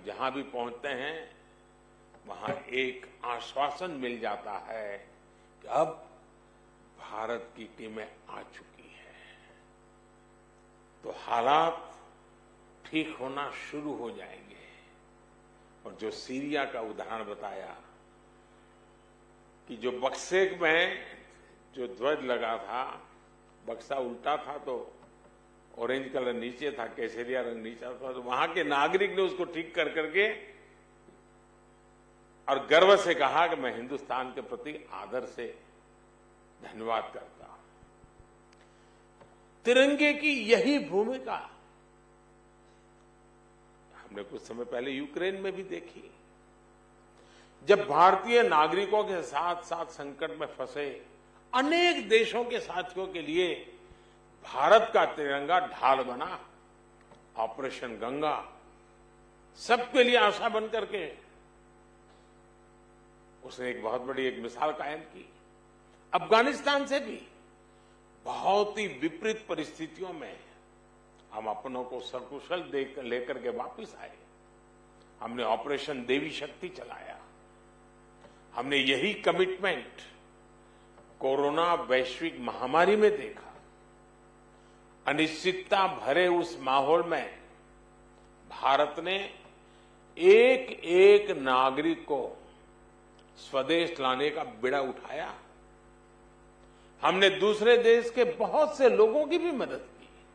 जहां भी पहुंचते हैं वहां एक आश्वासन मिल जाता है कि अब भारत की टीमें आ चुकी हैं, तो हालात ठीक होना शुरू हो जाएंगे। और जो सीरिया का उदाहरण बताया कि जो बक्से में जो ध्वज लगा था, बक्सा उल्टा था तो ऑरेंज कलर नीचे था, केसरिया रंग नीचे था, तो वहां के नागरिक ने उसको ठीक कर करके और गर्व से कहा कि मैं हिंदुस्तान के प्रति आदर से धन्यवाद करता हूं। तिरंगे की यही भूमिका हमने कुछ समय पहले यूक्रेन में भी देखी। जब भारतीय नागरिकों के साथ साथ संकट में फंसे अनेक देशों के साथियों के लिए भारत का तिरंगा ढाल बना। ऑपरेशन गंगा सबके लिए आशा बन करके उसने एक बहुत बड़ी एक मिसाल कायम की। अफगानिस्तान से भी बहुत ही विपरीत परिस्थितियों में हम अपनों को सकुशल लेकर के वापस आए। हमने ऑपरेशन देवी शक्ति चलाया। हमने यही कमिटमेंट कोरोना वैश्विक महामारी में देखा। अनिश्चितता भरे उस माहौल में भारत ने एक एक नागरिक को स्वदेश लाने का बीड़ा उठाया। हमने दूसरे देश के बहुत से लोगों की भी मदद की।